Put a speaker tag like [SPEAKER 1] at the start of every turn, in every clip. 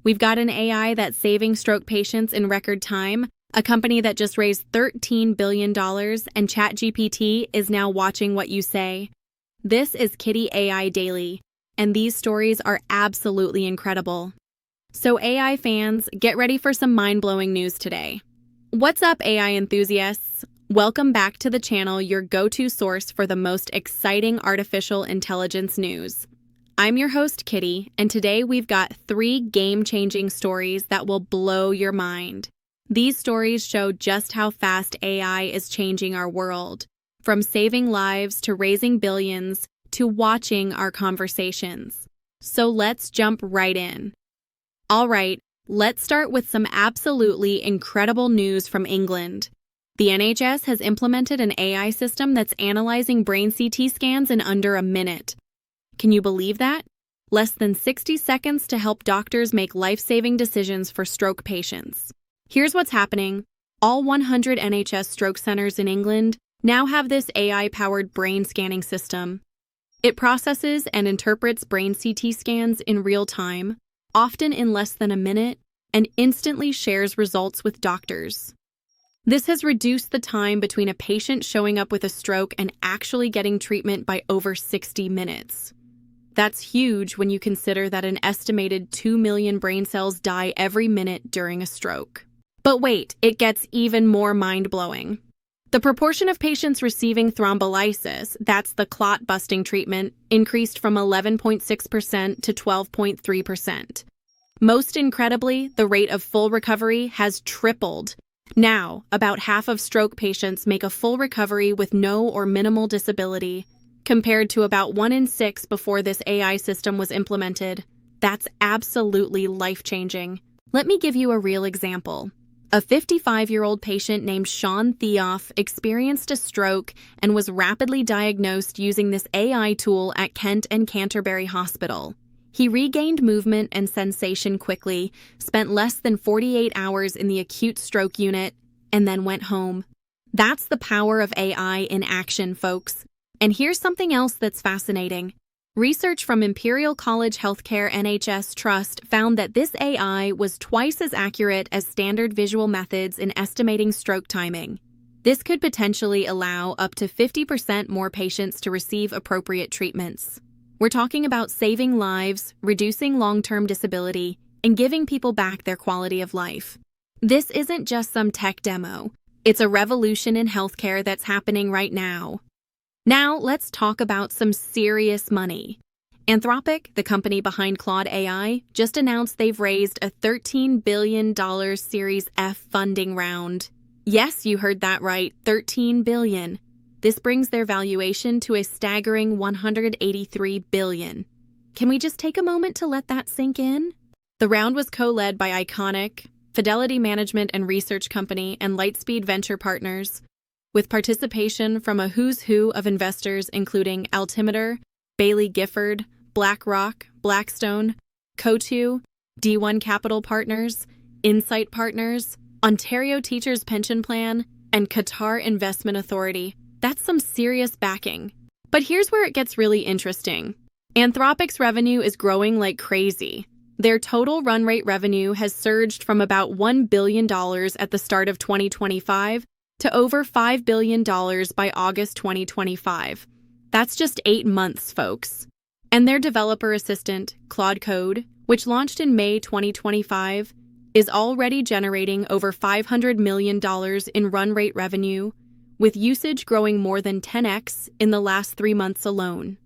[SPEAKER 1] We've got an AI that's saving stroke patients in record time, a company that just raised $13 billion, and ChatGPT is now watching what you say. This is Kitty AI Daily, and these stories are absolutely incredible. So AI fans, get ready for some mind-blowing news today. What's up, AI enthusiasts? Welcome back to the channel, your go-to source for the most exciting artificial intelligence news. I'm your host, Kitty, and today we've got 3 game-changing stories that will blow your mind. These stories show just how fast AI is changing our world, from saving lives to raising billions to watching our conversations. So let's jump right in. All right, let's start with some absolutely incredible news from England. The NHS has implemented an AI system that's analyzing brain CT scans in under a minute. Can you believe that? Less than 60 seconds to help doctors make life-saving decisions for stroke patients. Here's what's happening. All 100 NHS stroke centers in England now have this AI-powered brain scanning system. It processes and interprets brain CT scans in real time, often in less than a minute, and instantly shares results with doctors. This has reduced the time between a patient showing up with a stroke and actually getting treatment by over 60 minutes. That's huge when you consider that an estimated 2 million brain cells die every minute during a stroke. But wait, it gets even more mind-blowing. The proportion of patients receiving thrombolysis, that's the clot-busting treatment, increased from 11.6% to 12.3%. Most incredibly, the rate of full recovery has tripled. Now, about half of stroke patients make a full recovery with no or minimal disability, compared to about 1 in 6 before this AI system was implemented. That's absolutely life-changing. Let me give you a real example. A 55-year-old patient named Sean Theoff experienced a stroke and was rapidly diagnosed using this AI tool at Kent and Canterbury Hospital. He regained movement and sensation quickly, spent less than 48 hours in the acute stroke unit, and then went home. That's the power of AI in action, folks. And here's something else that's fascinating. Research from Imperial College Healthcare NHS Trust found that this AI was twice as accurate as standard visual methods in estimating stroke timing. This could potentially allow up to 50% more patients to receive appropriate treatments. We're talking about saving lives, reducing long-term disability, and giving people back their quality of life. This isn't just some tech demo. It's a revolution in healthcare that's happening right now. Now, let's talk about some serious money. Anthropic, the company behind Claude AI, just announced they've raised a $13 billion Series F funding round. Yes, you heard that right, $13 billion. This brings their valuation to a staggering $183 billion. Can we just take a moment to let that sink in? The round was co-led by Iconic, Fidelity Management and Research Company, and Lightspeed Venture Partners, with participation from a who's who of investors including Altimeter, Bailey Gifford, BlackRock, Blackstone, Coatue, D1 Capital Partners, Insight Partners, Ontario Teachers Pension Plan, and Qatar Investment Authority. That's some serious backing. But here's where it gets really interesting. Anthropic's revenue is growing like crazy. Their total run rate revenue has surged from about $1 billion at the start of 2025 to over $5 billion by August 2025. That's just 8 months, folks. And their developer assistant, Claude Code, which launched in May 2025, is already generating over $500 million in run rate revenue, with usage growing more than 10x in the last 3 months alone.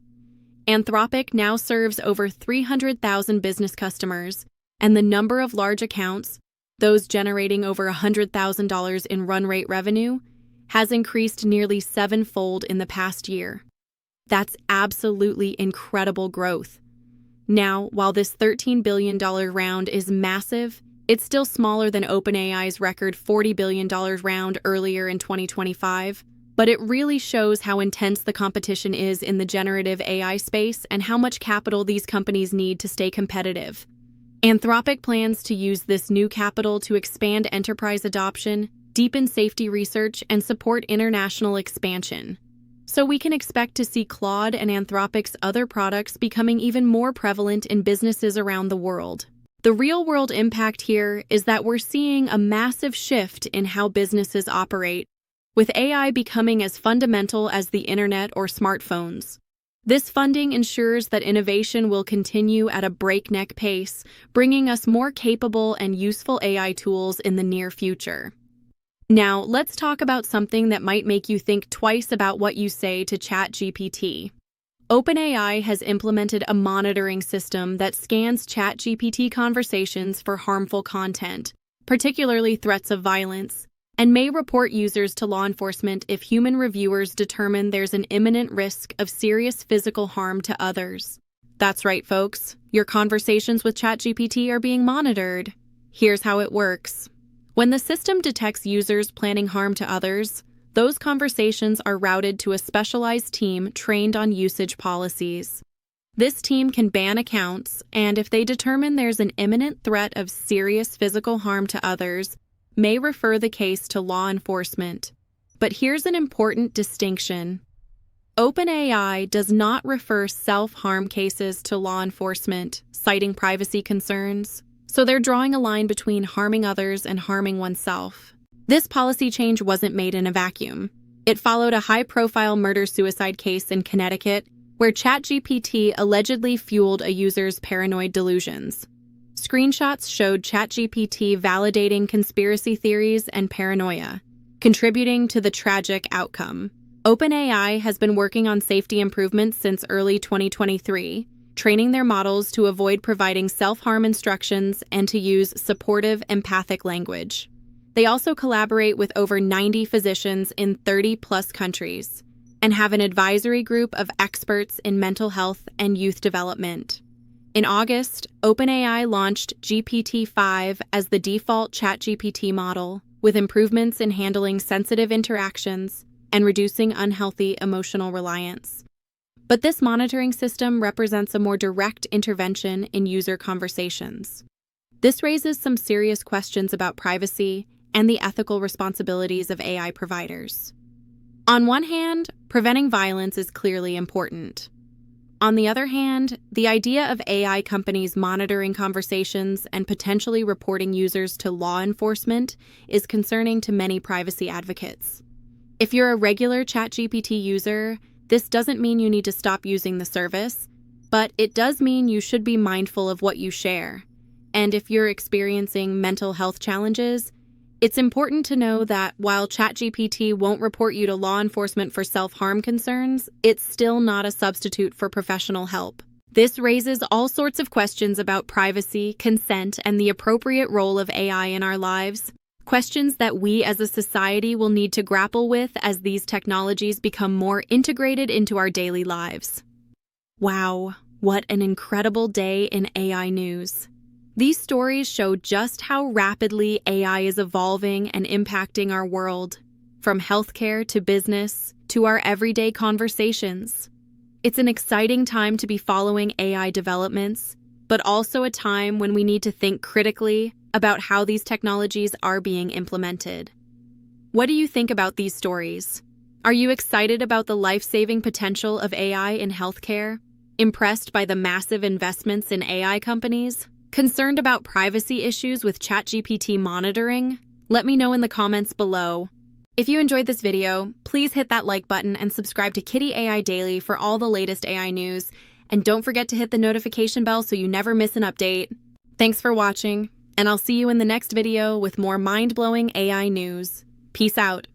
[SPEAKER 1] Anthropic now serves over 300,000 business customers, and the number of large accounts, those generating over $100,000 in run rate revenue, has increased nearly 7-fold in the past year. That's absolutely incredible growth. Now, while this $13 billion round is massive, it's still smaller than OpenAI's record $40 billion round earlier in 2025, but it really shows how intense the competition is in the generative AI space and how much capital these companies need to stay competitive. Anthropic plans to use this new capital to expand enterprise adoption, deepen safety research, and support international expansion. So we can expect to see Claude and Anthropic's other products becoming even more prevalent in businesses around the world. The real-world impact here is that we're seeing a massive shift in how businesses operate, with AI becoming as fundamental as the internet or smartphones. This funding ensures that innovation will continue at a breakneck pace, bringing us more capable and useful AI tools in the near future. Now, let's talk about something that might make you think twice about what you say to ChatGPT. OpenAI has implemented a monitoring system that scans ChatGPT conversations for harmful content, particularly threats of violence, and may report users to law enforcement if human reviewers determine there's an imminent risk of serious physical harm to others. That's right, folks. Your conversations with ChatGPT are being monitored. Here's how it works. When the system detects users planning harm to others, those conversations are routed to a specialized team trained on usage policies. This team can ban accounts, and if they determine there's an imminent threat of serious physical harm to others, may refer the case to law enforcement. But here's an important distinction. OpenAI does not refer self-harm cases to law enforcement, citing privacy concerns, so they're drawing a line between harming others and harming oneself. This policy change wasn't made in a vacuum. It followed a high-profile murder-suicide case in Connecticut, where ChatGPT allegedly fueled a user's paranoid delusions. Screenshots showed ChatGPT validating conspiracy theories and paranoia, contributing to the tragic outcome. OpenAI has been working on safety improvements since early 2023, training their models to avoid providing self-harm instructions and to use supportive, empathic language. They also collaborate with over 90 physicians in 30-plus countries and have an advisory group of experts in mental health and youth development. In August, OpenAI launched GPT-5 as the default ChatGPT model, with improvements in handling sensitive interactions and reducing unhealthy emotional reliance. But this monitoring system represents a more direct intervention in user conversations. This raises some serious questions about privacy and the ethical responsibilities of AI providers. On one hand, preventing violence is clearly important. On the other hand, the idea of AI companies monitoring conversations and potentially reporting users to law enforcement is concerning to many privacy advocates. If you're a regular ChatGPT user, this doesn't mean you need to stop using the service, but it does mean you should be mindful of what you share. And if you're experiencing mental health challenges, it's important to know that while ChatGPT won't report you to law enforcement for self-harm concerns, it's still not a substitute for professional help. This raises all sorts of questions about privacy, consent, and the appropriate role of AI in our lives, questions that we as a society will need to grapple with as these technologies become more integrated into our daily lives. Wow, what an incredible day in AI news. These stories show just how rapidly AI is evolving and impacting our world, from healthcare to business to our everyday conversations. It's an exciting time to be following AI developments, but also a time when we need to think critically about how these technologies are being implemented. What do you think about these stories? Are you excited about the life-saving potential of AI in healthcare? Impressed by the massive investments in AI companies? Concerned about privacy issues with ChatGPT monitoring? Let me know in the comments below. If you enjoyed this video, please hit that like button and subscribe to Kitty AI Daily for all the latest AI news. And don't forget to hit the notification bell so you never miss an update. Thanks for watching, and I'll see you in the next video with more mind-blowing AI news. Peace out.